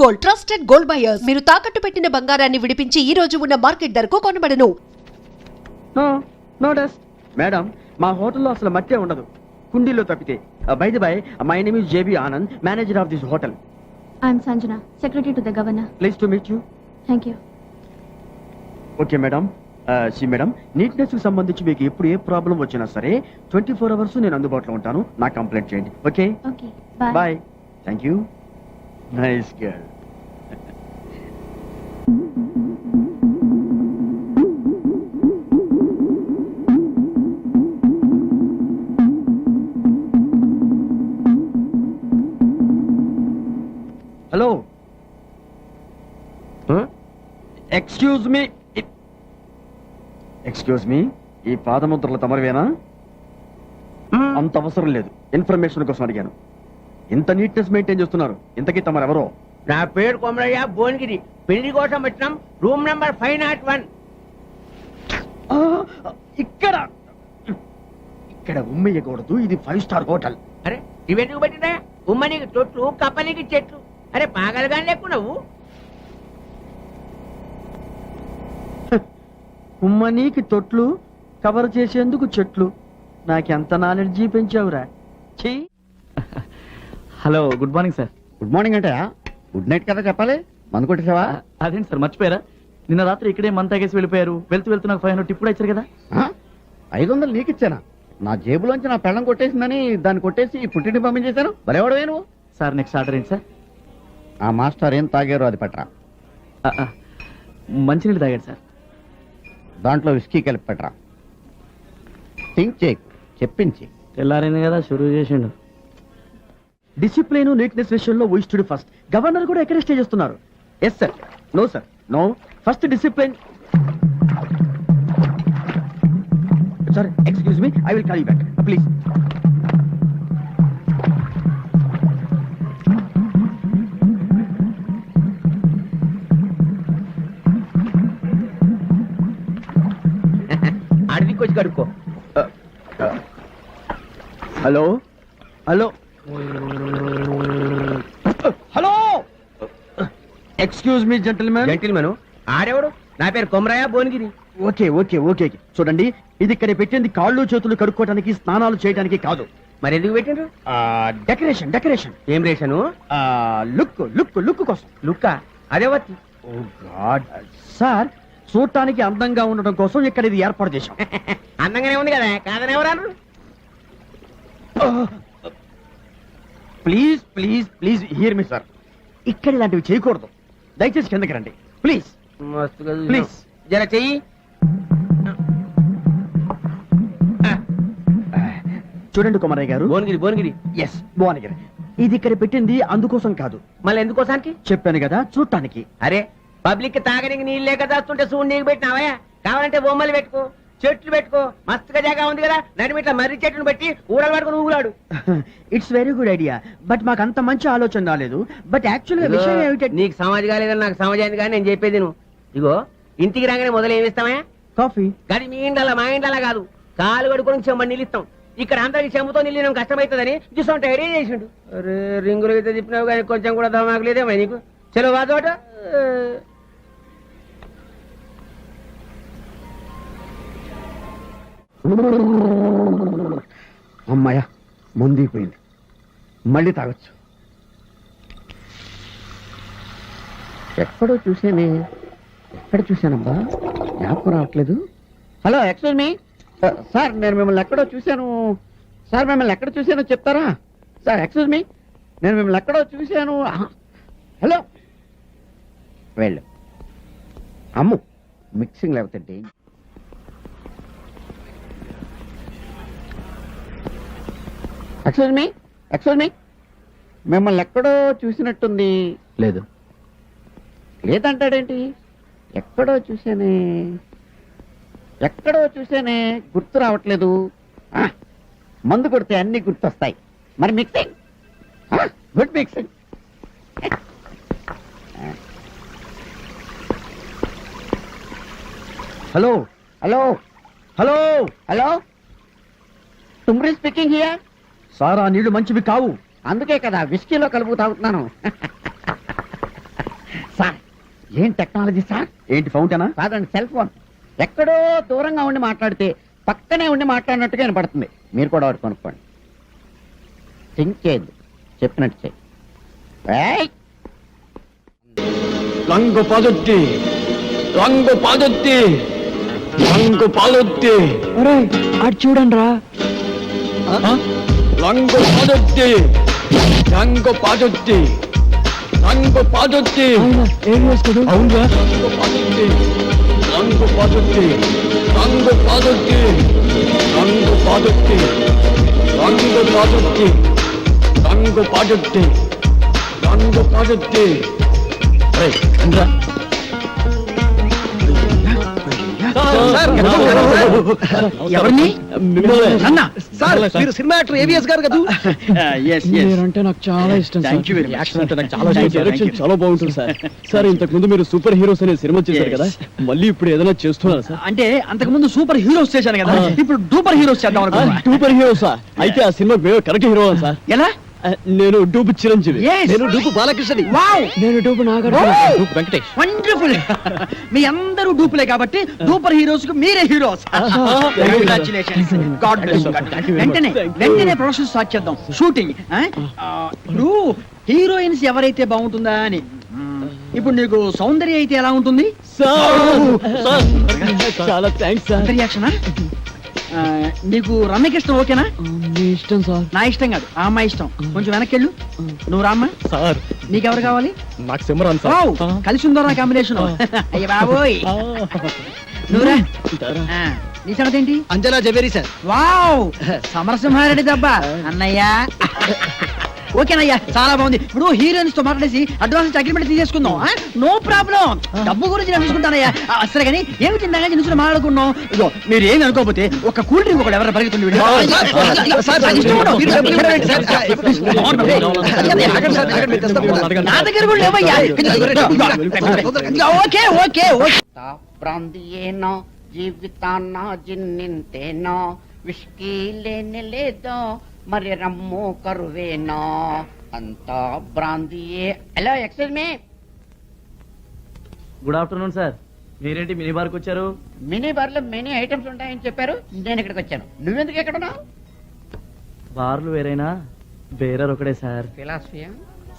Gold, trusted gold buyers. మీరు తాకట్టు పెట్టిన బంగారాన్ని విడిపించి ఈ రోజు ఉన్న మార్కెట్ ధరకు కొనబడను. నో డస్ట్ మేడం, మా హోటల్లో అసలు మట్టే ఉండదు, కుండీల్లో తప్పితే. By the by, my name is JB Anand, manager of this hotel. I'm Sanjana, secretary to the governor. Please to meet you. Thank you. Okay madam. Madam, neatness కి సంబంధించి మీకు ఎప్పుడు ఏ ప్రాబ్లం వచ్చినా సరే 24 అవర్స్ నేను అందుబాటులో ఉంటాను. నా కంప్లైంట్ చేయండి. Okay Okay, bye. Bye. Thank you. Nice girl. Hello, excuse me. Excuse me, ఈ పాదముద్రలు తమరివేనా? అంత అవసరం లేదు, ఇన్ఫర్మేషన్ కోసం అడిగాను. ఇంత నీట్నెస్ మెయింటైన్ చేస్తున్నారు, ఇంతకీ తమరెవరో? నా పేరు కొమరయ్య, భువనగిరి. పెళ్లి కోసం వచ్చినాం. Room number 501. ఇక్కడ ఇక్కడ ఉమ్మేయకూడదు, ఇది 5 స్టార్ హోటల్. అరే ఇవెందుకు పెట్టినా? ఉమ్మనికి తొట్లు, కప్పనికి చెట్లు. అరే పాగలగాని లేకు నువ్వు. ఉమ్మనీకి తొట్లు, కవర్ చేసేందుకు చెట్లు. నాకెంత నాలెడ్జీ పెంచావురా. Hello, good morning sir. Good morning అంటే గుడ్ నైట్ కదా చెప్పాలి. మందు కొట్టేసావా? అదేంటి సార్ మర్చిపోయారా? నిన్న రాత్రి ఇక్కడే మంత తాగేసి వెళ్ళిపోయారు. వెళ్తూ నాకు 500 టిప్ కూడా ఇచ్చారు కదా. 500 నీకిచ్చానా? నా జేబులోంచి నా పెళ్ళం కొట్టేసిందని దాన్ని కొట్టేసి పుట్టింటి పంపించేశాను. బరేవాడు నువ్వు. సార్ నెక్స్ట్ ఆర్డర్ ఏంటి సార్? ఆ మాస్టర్ ఏం తాగారో అది పట్రా. మంచినీళ్ళు తాగాడు సార్. దాంట్లో విస్కీ కలిపి పట్రా. థింక్ చేయి, చెప్పించి. తెల్లారైంది కదా, షురూ చేసిండు. డిసిప్లిన్, నీట్నెస్ విషయంలో వీ స్టడీ ఫస్ట్. గవర్నర్ కూడా ఎక్కడ స్టే చేస్తున్నారు. Yes sir. No sir, no. First discipline. Sir excuse me, I will call you back please. అడవికి వచ్చి కడుక్కో. Hello hello hello, excuse me gentlemen. Gentleman ఆడేవాడు? నా పేరు Komaraiah, Bhuvanagiri. Okay okay okay, చూడండి, ఇది ఇక్కడ పెట్టింది కాళ్ళు చేతులు కడుక్కోవడానికి, స్నానాలు చేయడానికి కాదు. మరి ఎందుకు పెట్టిండ్రు? Decoration decoration. ఏం రేషను? లుక్ లుక్ లుక్ కోసం. లుక్క అదే వచ్చి. ఓ గాడ్ సార్, చూడటానికి అందంగా ఉండడం కోసం ఇక్కడ ఇది ఏర్పాటు చేశాం. అందంగానే ఉంది కదా, కాదని ఎవరన్నారు? Please please please here me sir, ఇక్కడ ఇలాంటివి చేయకూడదు. దయచేసి కిందకి రండి ప్లీజ్. మస్తుగా ప్లీజ్ జర చెయ్యి. చూడండి కుమారయ్య గారు. భువనగిరి భువనగిరి. ఎస్, భువనగిరి. ఇది ఇక్కడ పెట్టింది అందుకోసం కాదు. మళ్ళీ ఎందుకోసానికి? చెప్పాను కదా, చూడటానికి. అరే పబ్లిక్ తాగడానికి నీళ్ళు లేక దాస్తుంటే చూడు, నీకు పెట్టినావా? కావాలంటే బొమ్మలు పెట్టుకో, చెట్లు పెట్టుకో, మస్తుగా జాగా ఉంది కదా. నడిమిట్ల మర్రి చెట్టును పెట్టి ఊడలు పట్టుకుని ఊగులాడు. It's very good idea, but మాకు అంత మంచి ఆలోచన రాలేదు. బట్ యాక్చువల్గా విషయం ఏమిటంటే, నీకు సమాజ్ కాలేదని నాకు సమాజ్ అయింది కానీ నేను చెప్పేది నువ్వు. ఇగో ఇంటికి రాగానే మొదలు ఏమిస్తామా? కాఫీ. కానీ మీ ఇండలా మా ఇండలా కాదు, కాలు కడుకొని చెమ్మని నిలుస్తాం. ఇక్కడ అందరికి చెమ్మతో నిలియడం కష్టమవుతుందని చూసుకుంటే రెడీ చేసిండు. అరే రింగులు అయితే చెప్పినావు కానీ కొంచెం కూడా దమాకు లేదేమో నీకు. చలో వాదోట. అమ్మాయ ముందిపోయింది, మళ్ళీ తాగొచ్చు. ఎక్కడో చూసానే, ఎక్కడ చూశానబ్బా, జ్ఞాపకం రావట్లేదు. హలో ఎక్స్క్యూజ్ మీ సార్, నేను మిమ్మల్ని ఎక్కడో చూశాను సార్. మిమ్మల్ని ఎక్కడ చూశానో చెప్తారా సార్? ఎక్స్క్యూజ్ మీ, నేను మిమ్మల్ని ఎక్కడో చూశాను. హలో, వెళ్ళు. అమ్ము మిక్సింగ్ లేకపోతే. ఎక్స్క్యూజ్ మీ, మిమ్మల్ని ఎక్కడో చూసినట్టుంది. లేదు. లేదంటాడేంటి? ఎక్కడో చూసానే, గుర్తు రావట్లేదు. మందు కొడితే అన్ని గుర్తొస్తాయి. మరి mixing, good mixing. Hello hello hello hello, Thumri speaking here. Sir, ఆ నీళ్లు మంచివి కావు. అందుకే కదా విస్కీలో కలుపు తాగుతున్నాను. ఏం టెక్నాలజీ సార్? ఏంటి ఫౌంటైనా? కాదండి, సెల్ ఫోన్. ఎక్కడో దూరంగా ఉండి మాట్లాడితే పక్కనే ఉండి మాట్లాడినట్టుగా వినపడుతుంది. మీరు కూడా ఒకటి కొనుక్కోండి. థింక్ చేయద్దు, చెప్పినట్టు చేయి. ఏయ్! రంగు పాదొత్తి రంగు పాదొత్తి రంగు పాదొత్తి అటు చూడండి రా. రంగు పాదొత్తి రంగు పాదొత్తి రంగు పాదొత్తి అవునురా రంగు పాదొత్తి రంగు పాదొత్తి రంగు పాదొత్తి రంగు పాదొత్తి రంగు పాదొత్తి రంగు పాదొత్తి రంగు పాదొత్తి ఎవరిని? అన్న సార్ మీరు సినిమా యాక్టర్ ఏవిఎస్ గారు కదా? మీరంటే నాకు చాలా ఇష్టం. Thank you very much. Action అంటే నాకు చాలా Thank ఇష్టం. you, direction thank you. చాలా బాగుంటుంది సార్. సార్ ఇంతకు ముందు మీరు సూపర్ హీరోస్ అనే సినిమా చేశారు కదా, మళ్ళీ ఇప్పుడు ఏదైనా చేస్తున్నారు సార్? అంటే అంతకు ముందు సూపర్ హీరోస్ చేశాను కదా, ఇప్పుడు డూపర్ హీరోస్ చేద్దాం అనుకున్నా. సూపర్ హీరోసా? అయితే ఆ సినిమా కరెక్ట్ హీరో సార్. ఎలా? నేను డూపు చిరంజీవి. Yes. నేను డూపు బాలకృష్ణని. వావ్, నేను dupe Nagarjuna. Wow. Dupe Venkatesh. Wonderful. మీ అందరూ డూపులే కాబట్టి డూపర్ హీరోస్ కు మీరే హీరోస్. కంగ్రాచులేషన్స్. God bless. వెంటనే వెంటనే ప్రొడక్షన్ స్టార్ట్ చేద్దాం, షూటింగ్. ఇప్పుడు హీరోయిన్స్ ఎవరైతే బాగుంటుందా అని. ఇప్పుడు నీకు సౌందర్య అయితే ఎలా ఉంటుంది? సార్ చాలా థ్యాంక్స్ సార్. రియాక్షనా? నీకు రమ్యకృష్ణ ఓకేనా? మీ ఇష్టం సార్. నా ఇష్టం కాదు, ఆ అమ్మాయి ఇష్టం. కొంచెం వెనక్కెళ్ళు. నువ్వు రామ్మా. సార్ నీకెవరు కావాలి? నాకు సిమరాన్ వావ్, సార్. కలిసి ఉందో నా కాంబినేషన్. అయ్య బాబోయ్. నువ్వురా. నీ సంగతి ఏంటి? అంజనా జవేరి సార్. వావ్, సమరసింహారెడ్డి దెబ్బ అన్నయ్య. ఓకేనయ్యా, చాలా బాగుంది. ఇప్పుడు హీరోయిన్స్ తో మాట్లాడేసి అడ్వాన్స్ అగ్రిమెంట్ తీసేసుకుందాం. నో ప్రాబ్లం, డబ్బు గురించి నేను చూసుకుంటానయ్యా. సరే కానీ ఏమి తిందాగా నిలుచుని మాట్లాడుకున్నాం. ఇగో మీరు ఏమి అనుకోకపోతే ఒక కూల్ డ్రింక్ ఒకటి ఎవరైనా పరిగెత్తుంది. నా దగ్గర కూడా లేవయ్యా. Okay okay okay. ప్రాంతీయేనో జీవితాన్న జిన్నింతేనో విష్కీ లేని లేదో మరి రమ్ము కరువేనో అంతా బ్రాంతియే. Hello, excuse me. Good afternoon sir. మీరేంటి మినీ బార్కి వచ్చారు? మినీ బార్లో మెనీ ఐటమ్స్ ఉంటాయని చెప్పారు, నేను ఇక్కడికి వచ్చాను. నువ్వెందుకు ఎక్కడ ఉన్నావు? బార్లు వేరైనా బేరర్ ఒకడే సార్. ఫిలాసఫియా?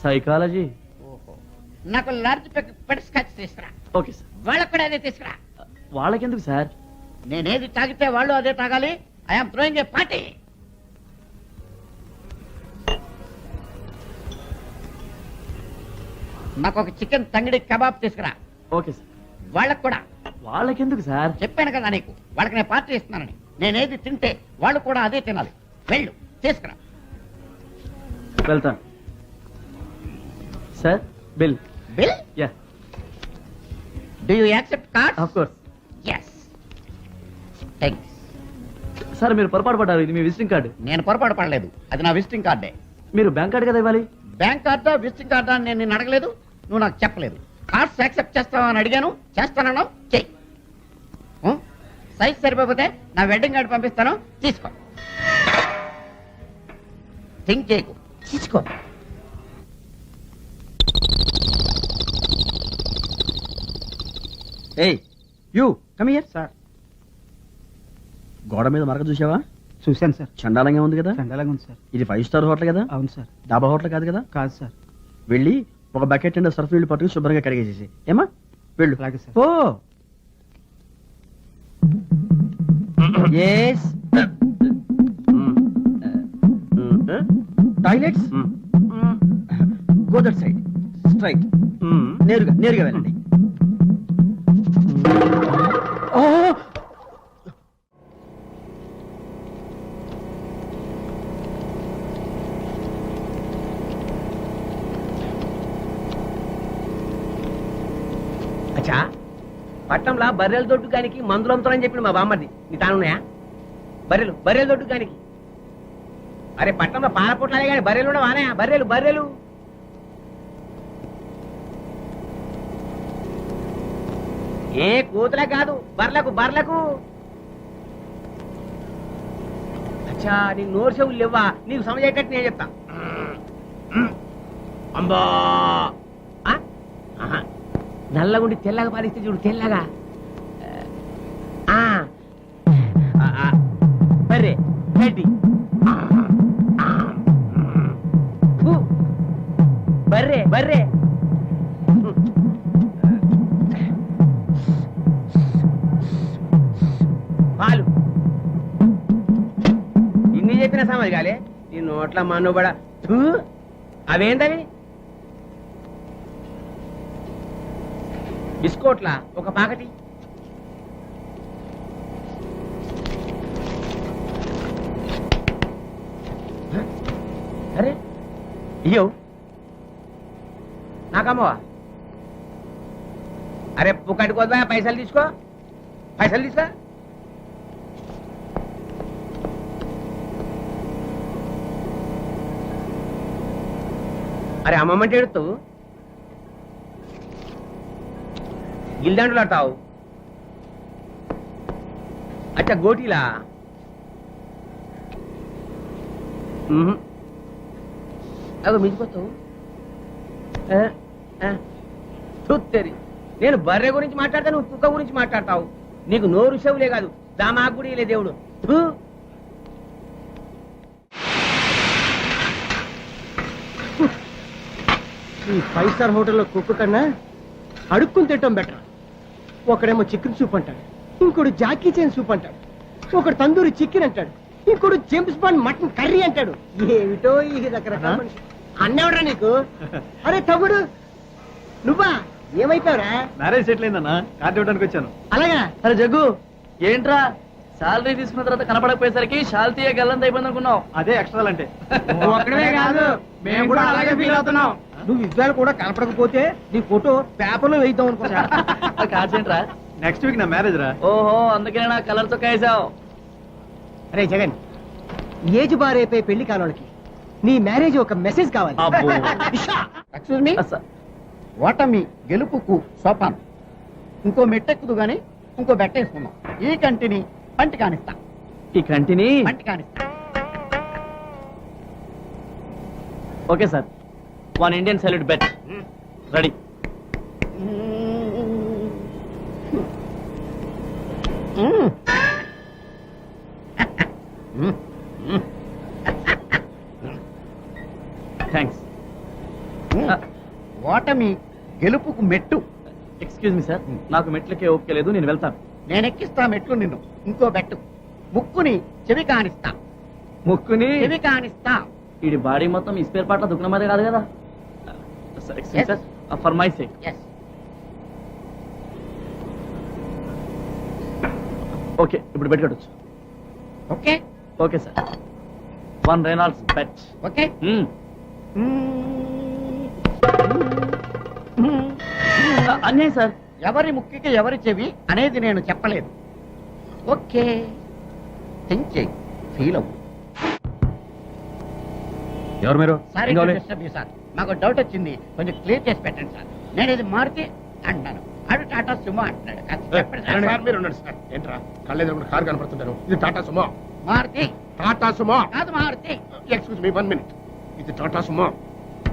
సైకాలజీ. ఓహో, నాకు లార్జ్ పెట్ స్కాచ్ తీసుకురా. Okay sir. వాళ్ళకు కూడా అదే తీసుకురా. వాళ్ళకెందుకు సార్? నేనేది తాగితే వాళ్ళు అదే తాగాలి. I'm throwing a party. నాకు ఒక చికెన్ తంగిడి కబాబ్ తీసుకురా. Okay sir. వాళ్ళకు కూడా. వాళ్ళకెందుకు సార్? చెప్పాను కదా నీకు, వాళ్ళకి నేను పార్టీ ఇస్తున్నానని. నేనేది తింటే వాళ్ళు కూడా అదే తినాలి. వెళ్ళు, తీసుకురా. వెళ్తాను sir. Bill. Bill? Yeah, do you accept card? Of course. Yes. Thanks. Sir మీరు పొరపాటు పడ్డారు, ఇది మీ విజిటింగ్ కార్డు. నేను పొరపాటు పడలేదు, అది నా విజిటింగ్ కార్డే. మీరు బ్యాంక్ కార్డు కదా ఇవ్వాలి. బ్యాంక్ కార్డా విజిటింగ్ కార్డా అని నేను నిన్ను అడగలేదు, నువ్వు నాకు చెప్పలేదు. కార్డ్స్ యాక్సెప్ట్ చేస్తావా అని అడిగాను, చేస్తానన్నావు, చెయ్యి. సైజ్ సరిపోతే నా వెడ్డింగ్ కార్డు పంపిస్తాను, తీసుకో. థింక్ చేయకు, తీసుకో. ఏయ్ యూ కమ్ హియర్. సార్ గోడ మీద మరక చూసావా? చూశాను సార్. చండాలంగా ఉంది కదా. చండాలంగా ఉంది సార్. ఇది 5 స్టార్ హోటల్ కదా? అవును సార్. డాబా హోటల్ కాదు కదా? కాదు సార్. వెళ్ళి ఒక బకెట్ అండ్ సర్ఫ్ నీళ్ళు పట్టుకుని శుభ్రంగా కడిగేసేసి ఏమా వెళ్ళు. అలాగే sir. Oh yes. Toilets go that side straight. నేరుగా నేరుగా వెళ్ళండి. ఓ అచ్చా, పట్నంలా బర్రెల దొడ్డుకానికి మందులు అమ్ముతారని చెప్పి మా బామ్మది. నీ తానున్నాయా? బర్రెల దొడ్డుకానికి. అరే పట్నంలో పాలపొట్లాలే కానీ బర్రెలు కూడా వానాయా? బర్రెలు ఏ కూతులే కాదు, బర్లకు. అచ్చా, నీకు నోరు చెవులు లేవా? నీకు సమజేటట్టు నేను చెప్తా. అంబా నల్లగుండి తెల్లగా పాలిస్తే చూడు తెల్లగా బర్రె గడ్డి బర్రె బర్రె పాలు ఇన్ని చెప్పిన సమజ్ కాలే నీ నోట్ల మనుబడ అవేందవి బిస్కోట్లా ఒక పాకటి అరే అయ్యో నాకమ్మవా అరే పుక్కటికోదా పైసలు తీసుకో పైసలు తీసుకో అరే అమ్మమ్మంటే ఎడుతావు గిల్దండులు ఆడతావు అచ్చా గోటీలా అగో మించిపోతావు చూత్తేరి నేను బర్రె గురించి మాట్లాడతా నువ్వు కుక్క గురించి మాట్లాడతావు నీకు నోరు చెవులే కాదు దామాకు కూడా లే దేవుడు థూ. ఈ 5 స్టార్ హోటల్లో కుక్క కన్నా అడుక్కుని తింటాం బెటర్. ఒకడేమో చికెన్ సూప్ అంటాడు, ఇంకోడు జాకీ చైన్ సూప్ అంటాడు, ఒకడు తందూరి చికెన్ అంటాడు, ఇంకోడు జేమ్స్ బాండ్ మటన్ కర్రీ అంటాడు. ఏమిటో ఈ రకరకాల మనిషి. అన్నెవడరా నీకు? అరే తమ్ముడు నువ్వా? ఏమైపోయారా? మ్యారేజ్ సెటిల్ అయిందన్నా కార్డు ఇవ్వడానికి వచ్చాను. అలాగా? అరే జగ్గు ఏంట్రా శాలరీ తీసుకున్న తర్వాత కనపడకపోయేసరికి శాలతీయ గల్లంత అయిపోయింది అనుకున్నావు. అదే ఎక్స్ట్రా అంటే ఒక్కడే కాదు, మేము కూడా అలాగే ఫీల్ అవుతున్నాం. నువ్వు ఇద్దరు కూడా కనపడకపోతే నీ ఫోటో పేపర్లో వేద్దాం అనుకున్నా. కార్డ్స్ ఏంట్రా? నెక్స్ట్ వీక్ నా మ్యారేజ్ రా. ఓహో అందుకనే నా కలర్ తో వేసావు. అరే జగన్, ఏజ్ బారైపోయి పెళ్లి కానోళ్ళకి నీ మ్యారేజ్ ఒక మెసేజ్ కావాలి. ఎక్స్క్యూజ్ మీ, ఓటమి గెలుపుకు సోపానం. ఇంకో మెట్టెక్కుదు గాని ఇంకో బెట్టేసుకుందాం. ఈ కంటిని పంటి కానిస్తా, ఈ కంటిని పంటి కానిస్తా. Okay sir, 1 Indian salute bet ready. Thanks. ఓటమి గెలుపుకు మెట్టు. ఎక్స్క్యూజ్ మీ సార్, నాకు మెట్లకే ఓకే లేదు, నేను వెళ్తాను. నేను ఎక్కిస్తా మెట్లు నిన్ను. ఇంకో బెట్టు. ముక్కుని చెవి కానిస్తా, ముక్కుని చెవి కానిస్తా. వీడి బాడీ మొత్తం ఈ స్పేర్ పార్ట్ల దుఃఖం మాదే కాదు కదా. Sir excuse sir, for my sake. Yes. Okay ఇప్పుడు బెట్ కట్టొచ్చు. Okay okay sir, 1 Reynolds bet. Okay. అన్యాయం సార్. ఎవరి ముక్కికి ఎవరి చెవి అనేది నేను చెప్పలేదు. ఓకే, థింక్ చేయి, ఫీల్ అవ్వు. ఎవరు మీరు? Sorry to disturb you sir, మాకు డౌట్ వచ్చింది, కొంచెం క్లియర్ చేసి పెట్టండి సార్. నేను ఇది మారుతి అంటున్నాను, ఆడు టాటా సుమో అంటున్నాడు. కాస్త చెప్పండి సార్. మీరు ఉండండి సార్. ఏంట్రా కళ్ళెదురు కారు కనపడుతుంటారు. ఇది టాటా సుమో. మారుతి టాటా సుమో కాదు, మారుతి. Excuse me 1 minute. ఇది టాటా సుమో.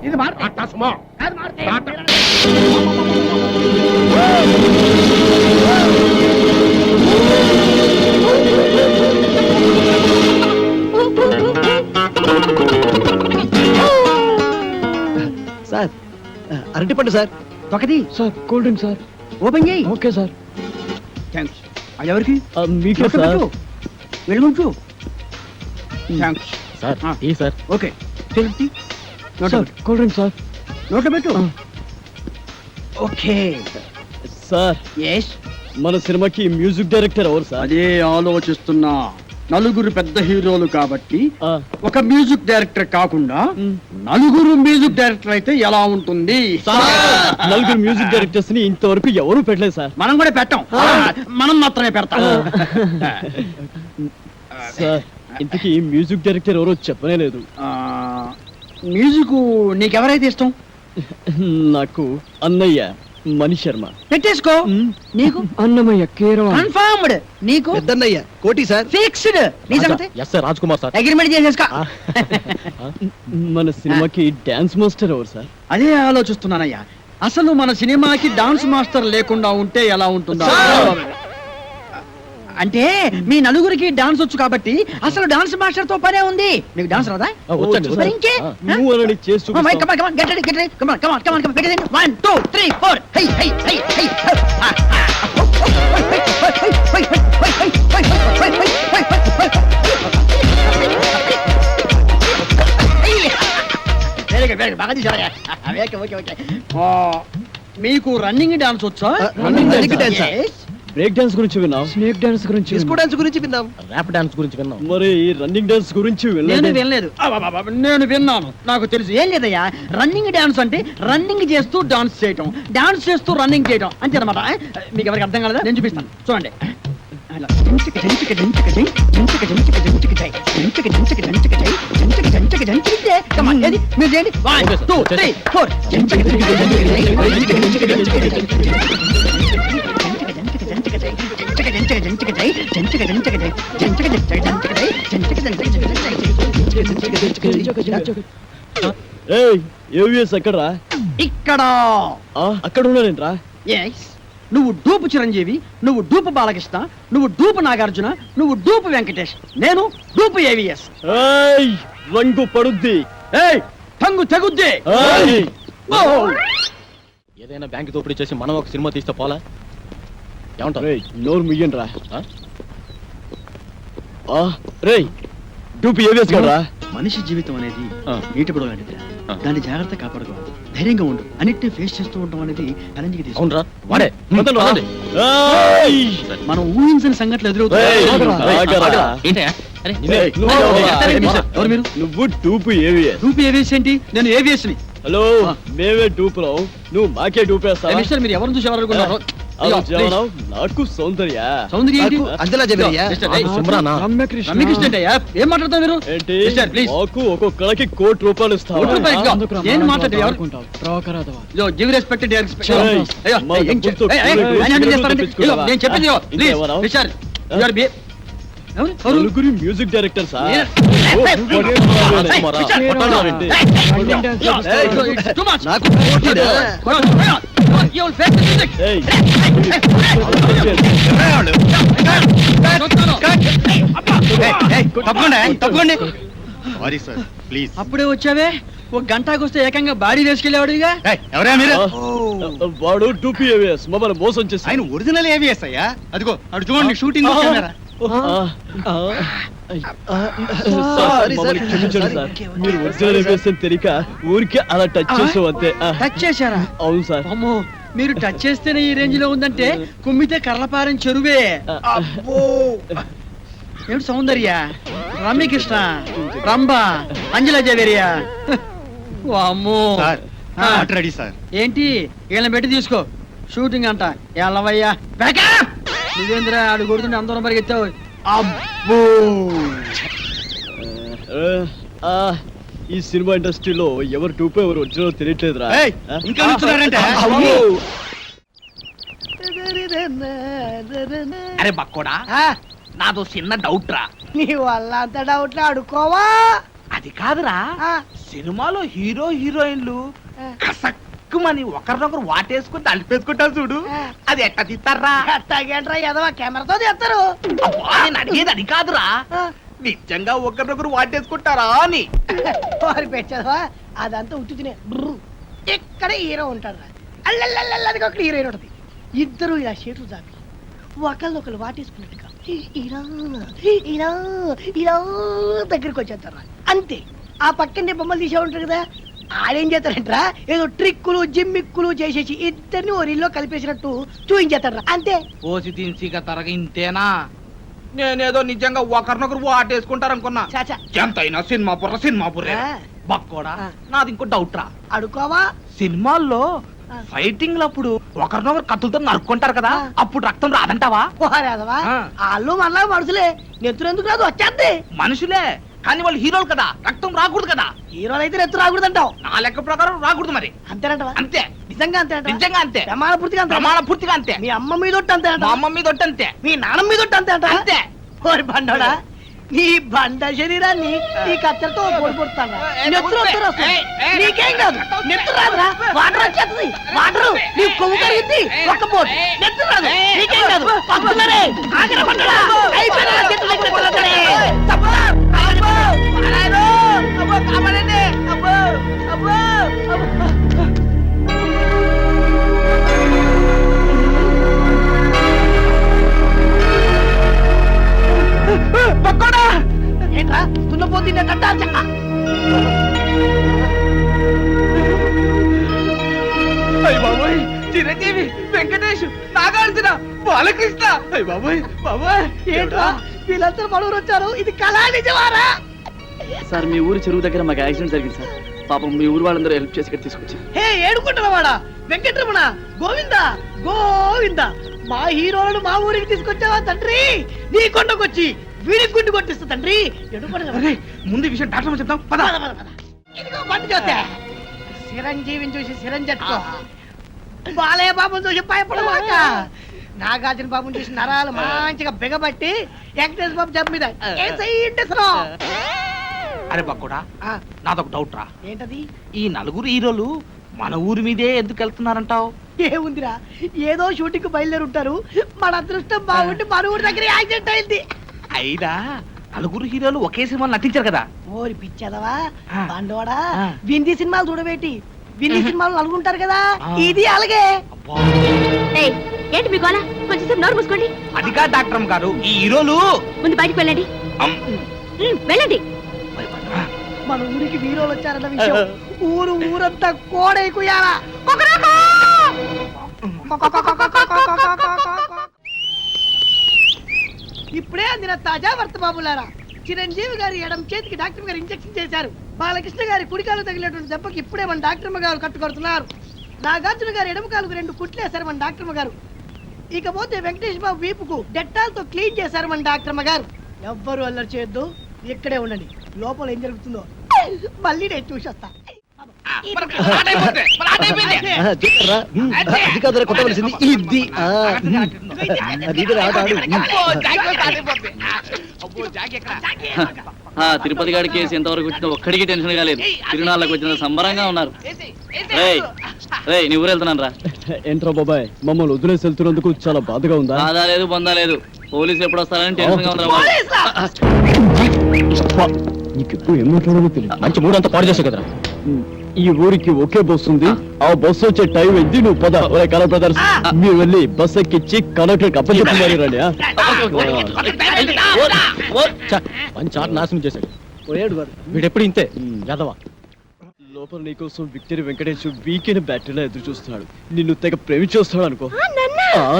ఇది మారుతి టాటా సుమో కాదు, మారుతి. టాటా. సార్ అరటిపండు సార్, ఒకటి sir cool drink sir. Open చేయి. Okay sir. థ్యాంక్స్. అది ఎవరికి? మీకే సార్. వెళ్ళుంచు. థ్యాంక్స్ సార్ ఈ సార్. ఓకే. తెలుసు సార్ కూల్ డ్రింక్ సార్. నోట్లో పెట్టు. Okay sir yes. మన సినిమాకి మ్యూజిక్ డైరెక్టర్ ఎవరు సార్? అదే ఆలోచిస్తున్నా. నలుగురు పెద్ద హీరోలు కాబట్టి ఆ, ఒక మ్యూజిక్ డైరెక్టర్ కాకుండా మ్. నలుగురు మ్యూజిక్ డైరెక్టర్ అయితే ఎలా ఉంటుంది? నలుగురు మ్యూజిక్ డైరెక్టర్స్ ని ఇంతవరకు ఎవరు పెట్టలేదు సార్. మనం కూడా పెట్టాం, మనం మాత్రమే పెడతాం. సార్ ఇంతకీ మ్యూజిక్ డైరెక్టర్ ఎవరో చెప్పనే లేదు. ఆ, మ్యూజిక్ నీకెవరైతే ఇష్టం? నాకు అన్నయ్య మణి శర్మ. పెట్టేసుకో. నీకు అన్నమయ్య కేరళ. కన్ఫర్మ్డ్. నీకు పెద్దన్నయ్య కోటి సార్. ఫిక్స్డ్. నీ సంగతి yes sir, Raj Kumar sir. Agreement చేసేసుకో. మన సినిమాకి డాన్స్ మాస్టర్ ఎవరు సార్? అదే ఆలోచిస్తున్నానయ్యా. అసలు మన సినిమాకి డాన్స్ మాస్టర్ లేకుండా ఉంటే ఎలా ఉంటుందో అంటే మీ నలుగురికి డాన్స్ వచ్చు కాబట్టి అసలు డాన్స్ మాస్టర్ తో పనే ఉంది. మీకు డాన్స్ రాదా? మరి ఇంకే? నువ్వు అనని చేసి Come on, చూపిస్తావు. come on, come on, get ready, get ready. Come on, come on, come on, come on, get ready. 1, 2, 3, 4. Hey, hey, hey, hey. Very good, very good. బాగా తీశారయ్యా. Okay, okay, okay. మీకు running dance వచ్చా? running dance ఆ? Yes. Break dance గురించి విన్నాం, snake dance గురించి disco dance గురించి విన్నాం. ర్యాప్ డాన్స్ గురించి విన్నాం. మరి ఈ రన్నింగ్ డాన్స్ గురించి నేను వినలేదు. వినలేదు. నేను విన్నాను, నాకు తెలుసు. ఏం లేదయ్యా, రన్నింగ్ డాన్స్ అంటే రన్నింగ్ చేస్తూ డాన్స్ చేయటం, డాన్స్ చేస్తూ రన్నింగ్ చేయటం అంతే అనమాట. మీకు ఎవరికి అర్థం కాలేదా? నేను చూపిస్తాను, చూడండి. అలా. జంచిక జంచిక జంచిక జై, జంచిక జంచిక జంచిక జై, జంచిక జంచిక జంచిక జై, జంచిక జంచిక జంచిక జై. Come on, ఏది? మీరు చేయండి. 1, 2, 3, 4. జంచిక జంచిక జంచిక జై, జంచిక జంచిక జంచిక జై, ఏయ్, ఏవిఎస్ ఎక్కడరా? ఇక్కడ అక్కడ ఉన్నానేంట్రా? ఎస్, నువ్వు డూపు చిరంజీవి, నువ్వు డూపు బాలకృష్ణ, నువ్వు డూపు నాగార్జున, నువ్వు డూపు వెంకటేష్, నేను డూపు ఏవిఎస్. ఏయ్, రంగు పడుద్ది. ఏయ్, టంగు తెగుద్ది. ఏయ్, ఓ! ఏదైనా బ్యాంక్ దోపిడీ చేసి మనం ఒక సినిమా తీస్తే పోలా? ఏమంటారు? రేయ్, నోరు ముయ్యండ్రా. రేయ్, డూపు ఏవిఎస్ కదరా? మనిషి జీవితం అనేది ఆ. నీటి బుడగ లాంటిది. ఆ. దాన్ని జాగ్రత్త కాపాడుకోవాలి, ధైర్యంగా ఉండు, అన్నిటిని ఫేస్ చేస్తూ ఉండడం అనేది ఛాలెంజ్కి తీసుకుంటా. అవునరా, వాడే వదలండి, వదలండి. ఏయ్, మనం ఊహించిన సంఘటనలు ఏయ్, ఎదురవుతాయి. ఆగరా. ఏంటయ్యా? అరే, ఏయ్, నువ్వు ఓ, ఎవరా? ఎవరు మీరు? నువ్వు డూపు ఏవిఎస్. డూపు ఏవిఎస్ ఏంటి? నేను ఏవిఎస్ ని. హలో, మేమే డూపులో, నువ్వు మాకే డూపేస్తావా? మిస్టర్, మీరు ఎవరిని చూసి ఎవరు అనుకున్నారు? అలా జవనం, నాకు సౌందర్య. సౌందర్య ఏంటి? అంజలా జవేరియా? మిస్టర్, ఏయ్, సిమ్రానా? రమ్యకృష్ణ. రమ్యకృష్ణ ఏంటయ్యా? ఏం మాట్లాడతారు మీరు? ఏంటి? Mister, please. మాకు ఒక్కొక్కరికి ₹1,00,00,000 ఇస్తావా? కోటి రూపాయలు ఇదిగో. నేను మాట్లాడేది ఎవరు? Yo, give respect to their respect. ఏయ్, అయ్యో, మా ఏం డబ్బులతో ఏయ్, ఏయ్, డబ్బులు ఆయన handle చేస్తారండి. తెప్పించుకున్నావా? ఇదిగో, నేను చెప్పేది ఇదిగో. ఇంకా Please, ఎవరు? మిస్టర్, you are be- ఎవరు? ఎవరు? నలుగురి మ్యూజిక్ డైరెక్టర్ సార్. ఏయ్, yo, it's too much. Go on. You will face the music. Sorry sir, please. అప్పుడే వచ్చావే, ఒక గంటకు వస్తే ఏకంగా బాడీ వేసుకెళ్ళేవాడు ఇక. ఎవరా మీరు? వాడు టూపీ ఏవిఎస్ మమ్మల్ని మోసం చేసి ఆయన ఒరిజినల్ ఏవిఎస్ అయ్యా. అదిగో అటు చూడండి, షూటింగ్ మమ్మల్ని క్షమించండి సార్. మీరు ఒరిజినల్ ఏవిఎస్ అని తెలియక ఊరికే అలా టచ్ చేసాం అంతే. టచ్ చేశారా? అవును సార్. అమ్మో, మీరు టచ్ చేస్తేనే ఈ రేంజ్ లో ఉందంటే కుమ్మితే కర్లపారం చెరువే. అబ్బో! ఏమిటి సౌందర్య, రమ్యకృష్ణ, రంభ, అంజలా జవేరియా? అమ్మో! Ready sir. ఏంటి వీళ్ళని పెట్టి తీసుకో, షూటింగ్ అంట. ఎల్లవయ్యా, నువ్వేంద్ర ఆడు కొడుతుంటే అందరం పరిగెత్తావు. అబ్బో! ఈ సినిమా ఇండస్ట్రీలో ఎవరు టూపే ఎవరు ఒరిజినల్ తెలియట్లేదురా. ఏయ్, ఇంకా నిల్చున్నారంటే? అమ్మో! అరే బక్కోడా, నాదో చిన్న డౌట్ రా. నీ వల్ల అంత డౌట్ అడుకోవా? అది కాదురా, సినిమాలో హీరో హీరోయిన్లు కసక్కుమని ఒకరినొకరు వాటేసుకుని తలిపేసుకుంటారు చూడు, అది ఎట్ట తీస్తారా? అట్టాగేంట్రా ఎదవా, కెమెరాతో తీస్తారు. అబ్బా, నేను అడిగేది అది కాదురా, నిజంగా ఒకరినొకరు వాటేసుకుంటారా అని. వారి పెట్టదవా, అదంతా ఉట్టినే. ఇక్కడ హీరో ఉంటాడు, అల్లల్లల్లది ఒక హీరోయిన్ ఉంటుంది. ఇద్దరు ఇలా చేతులు చాపి ఒకళ్ళొకరు వాటేసుకున్నట్టుగా ఇలా ఇలా ఇలా దగ్గరికి వచ్చేస్తారా అంతే. ఆ పక్కనే బొమ్మలు తీసే ఉంటారు కదా, ఆడేం చేస్తారంటరా, ఏదో ట్రిక్కులు జిమ్మిక్కులు చేసేసి ఇద్దరిని ఓ రీల్లో కలిపేసినట్టు చూపించేస్తారా అంతే. ఓసి తిన్సిగా తరగ ఇంతేనా? నేనేదో నిజంగా ఒకరినొకరు వాటేసుకుంటారనుకున్నా. చాచా ఎంతైనా సినిమా బుర్రే. బక్కోడా, నాది ఇంకో డౌట్ రా. అడుకోవా? సినిమాల్లో ఫైటింగ్ అప్పుడు ఒకరినొకరు కత్తులతో నరుక్కుంటారు కదా, అప్పుడు రక్తం రాదంటావా? పోరాదవా, వాళ్ళు మనలా మనుషులే, నెత్తురు ఎందుకు రాదు, వచ్చేద్ది. మనుషులే, కానీ వాళ్ళు హీరోలు కదా, రక్తం రాకూడదు కదా. హీరోలు అయితే నెత్తు రాకూడదంటావు. నా లెక్క ప్రకారం రాకూడదు మరి. అంతేనంటవా? అంతే, నిజంగా అంతే, నిజంగా అంతే, ప్రమాణ పూర్తిగా అంతే. ప్రమాణ పూర్తిగా అంతే. మీ అమ్మ మీద ఒట్టు అంతే అంట, మా అమ్మ మీద ఒట్టు అంతే, మీ నాన్న మీద ఒట్టు అంతే అంట. అంతే. ఓరి బండోడా, నీ బండ శరీరాన్ని ఈ కత్తెరతో పొడిపోతాను నీకేం కాదు నెత్తు రాదురా వాటర్ వచ్చేస్తుంది వాటర్ నీ కొవ్వు కరుగుద్ది ఒక్క పోటు నెత్తు రాదు నీకేం కాదు వస్తున్నారే ఆఖరి పంటరా అయిపోయినా చెట్టు దగ్గర కొడతారే తప్పా అబ్బో నారాయణో అబ్బో కాపాడండి అబ్బో అబ్బో అబ్బో పక్కోడా ఏంట్రా తున్నపోతుంది కట్టా చెక్క అయ్య బాబోయ్ చిరంజీవి వెంకటేష్ నాగార్జున బాలకృష్ణ అయ్య బాబోయ్ బాబోయ్ ఏంట్రా వీళ్ళందరూ మనూరు వచ్చారు ఇది కళా నిజమారా సార్ మీ ఊరు చెరువు దగ్గర మాకు యాక్సిడెంట్ జరిగింది సార్ పాపం మీ ఊరు వాళ్ళందరూ హెల్ప్ చేసి ఇక్కడ తీసుకొచ్చారు హే ఏడుకుంటున్నవాడా వెంకటరమణ గోవింద గోవింద మా హీరోలను మా ఊరికి తీసుకొచ్చావా తండ్రి నీ కొండకొచ్చి వీడికి గుండు కొట్టిస్తా తండ్రి ముందు విషయం డాక్టర్ చెప్తాం పద ఇదిగో బండి చూస్తే చిరంజీవిని చూసి చిరంజట్టుకో బాలయ్య బాబుని చూసి భయపడమాక నాగార్జున బాబుని చూసి నరాలు మంచిగా బిగబట్టి వెంకటేశ్వర బాబు జబ్బు మీద అరే పక్కడా నాదొక డౌట్ రా ఏంటది ఈ నలుగురు హీరోలు మన ఊరి మీదే ఎందుకు వెళ్తున్నారంటావు ఏముందిరా ఏదో షూటింగ్ బయలుదేరి ఉంటారు మన అదృష్టం బాగుండి మన ఊరి దగ్గర యాక్సిడెంట్ అయింది అయినా నలుగురు హీరోలు ఒకే సినిమాలో నటించారు కదా ఓరి పిచ్చదవా ఆ. బండోడా ఆ. వింది సినిమాలు చూడబెట్టి వింది సినిమాలు నలుగుంటారు కదా ఇది అలాగే ఏంటి మీ గోళ కొంచెం నోరు మూసుకోండి అదిగా డాక్టర్ గారు ఈ హీరోలు ముందు బయటికి వెళ్ళండి అమ్, వెళ్ళండి భయపడరా? మన ఊరికి వీరోలు వచ్చారన్న విషయం ఊరంతా కోడై కుయ్యాలా ఇప్పుడే అందిన తాజా వర్తమానులారా చిరంజీవి గారి ఎడం చేతికి డాక్టర్ గారు ఇంజెక్షన్ చేశారు బాలకృష్ణ గారి కుడికాలు తగిలినటువంటి దెబ్బకి ఇప్పుడే మన డాక్టర్ గారు కట్టుకొడుతున్నారు నాగార్జున గారి ఎడమ కాలుకు 2 కుట్లేశారు మన డాక్టర్ గారు ఇకపోతే వెంకటేష్ బాబు వీపుకు డెట్టాల్తో క్లీన్ చేశారు మన డాక్టర్ గారు ఎవ్వరు అల్లరి చేయొద్దు ఇక్కడే ఉండండి లోపల ఏం జరుగుతుందో మళ్ళీ నేను చూసొస్తా మన ఆట అయిపోతే, మన ఆట అయిపోయింది. అది కాదురా కొట్టవలసింది ఇది అబ్బో, జాకీ వస్తే ఆట అయిపోతుంది. అబ్బో, జాకీ ఎక్కడ? తిరుపతి గారి కేసు ఎంతవరకు వచ్చినా ఒక్కడికి టెన్షన్ కాలేదు తిరునాళ్ళకి వచ్చిన సంబరంగా ఉన్నారు రేయ్ నీ ఊరు వెళ్తున్నాను రా ఏంట్రా బాబాయ్ మమ్మల్ని వదిలేసి వెళ్తున్నందుకు చాలా బాధగా ఉందా బాధ లేదు బొందా లేదు పోలీసులు ఎప్పుడు వస్తారని టెన్షన్ గా ఉన్నారు నీకు ఎక్కువ ఏం మాట్లాడాలో తెలియదు మంచి మూడంతా పాడు చేసావు కదరా ఈ ఊరికి ఒకే బస్సు ఉంది ఆ బస్సు వచ్చే టైం అయింది నువ్వు పద ఒరే కలర్ బ్రదర్స్ మీరు వెళ్ళి బస్ ఎక్కిచ్చి కలెక్టర్ అప్పచెప్పి మరి రండి మంచి ఆట నాశనం చేశాడు వీడెప్పుడు ఇంతే యాదవా లోపల నీకోసం విక్టరీ వెంకటేష్ వీకెన్ బ్యాటరీలో ఎదురు చూస్తున్నాడు నిన్ను తెగ ప్రేమించేస్తాడు అనుకో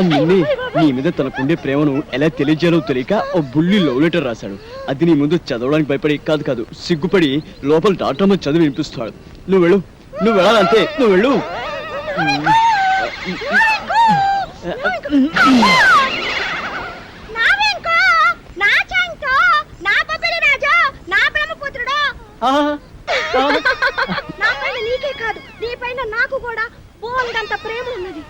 నిన్నే నీ మీద తనకుండే ప్రేమను ఎలా తెలియజేయాలో తెలియక ఓ బుల్లి లవ్ లెటర్ రాశాడు అది నీ ముందు చదవడానికి భయపడి కాదు సిగ్గుపడి లోపల డాక్టర్ చదివి వినిపిస్తాడు నువ్వు వెళ్ళు నువ్వు వెళ్ళాలంతే నువ్వు వెళ్ళు నీకే కాదు నీ పైన నాకు కూడా బోల్డంత ప్రేమ ఉన్నది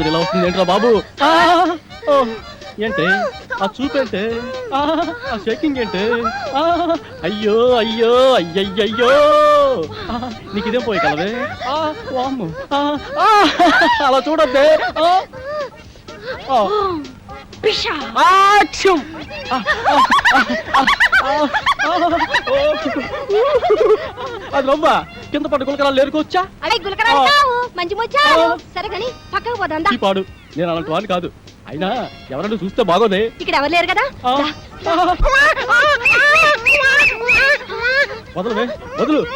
ఇలా వస్తుంది ఏంట్రా బాబు ఏంటే ఆ చూపేంటే ఆ షేకింగ్ ఏంటే అయ్యో అయ్యో అయ్యయ్యో నీకిదేం పోయి కలవే వామ్ము అలా చూడద్దే అది రవ్వ కింద పట్టు గులకరాలు లేరుకోవచ్చా మంచి ముచ్చారు సరే కానీ పక్కకు పోదా ఈ పాడు నేను అలాంటి వాడిని కాదు అయినా ఎవరైనా చూస్తే బాగోదే ఇక్కడ ఎవరు లేరు కదా వదలవే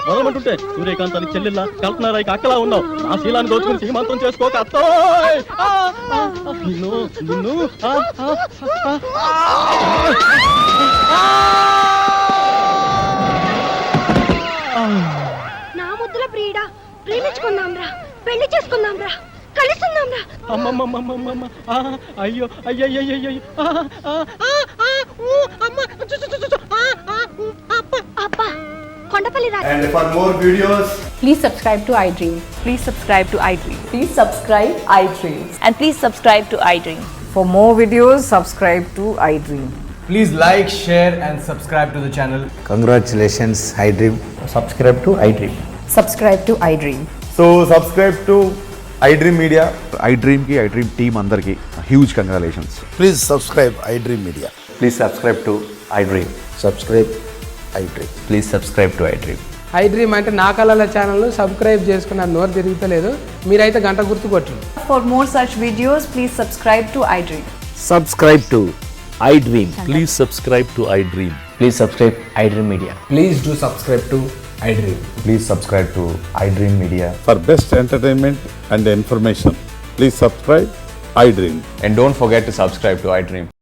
వదలమంటుంటే సూర్యకాంతానికి చెల్లెల్లా కల్పనారాయికి అక్కలా ఉన్నావు నా శీలాన్ని దోచుకుని సీమంతం చేసుకోక అత్తోయ్ నిన్ను నిన్ను నా ముద్దుల ప్రియుడా ప్రేమించుకుందాం రా పెళ్లి చేసుకుందాం రా కలుసుకుందాం రా అమ్మమ్మమ్మమ్మమ్మ అయ్యో అయ్యయ్యయ్యో అబ్బా కొండపల్లి రాజు. And for more videos, Please subscribe to iDream. Please subscribe to iDream. Please subscribe iDream. And please subscribe to iDream. For more videos, subscribe to iDream. please like, share, and subscribe to the channel. Congratulations, iDream. Subscribe to iDream. Subscribe to iDream. So subscribe to iDream Media. iDream ki iDream team andarki huge congratulations. Please subscribe iDream Media. Please subscribe to iDream. Subscribe iDream. Please subscribe to iDream. iDream అంటే నా కళల channel subscribe చేసుకున్న నోరు తిరుగుతలేదు. మీరైతే గంట గుర్తు కొట్టండి. For more such videos, please subscribe to iDream. Subscribe to iDream. Please subscribe to iDream. Please subscribe iDream Media. Please do subscribe to iDream. Please subscribe to iDream Media. For best entertainment and information, please subscribe iDream. And don't forget to subscribe to iDream.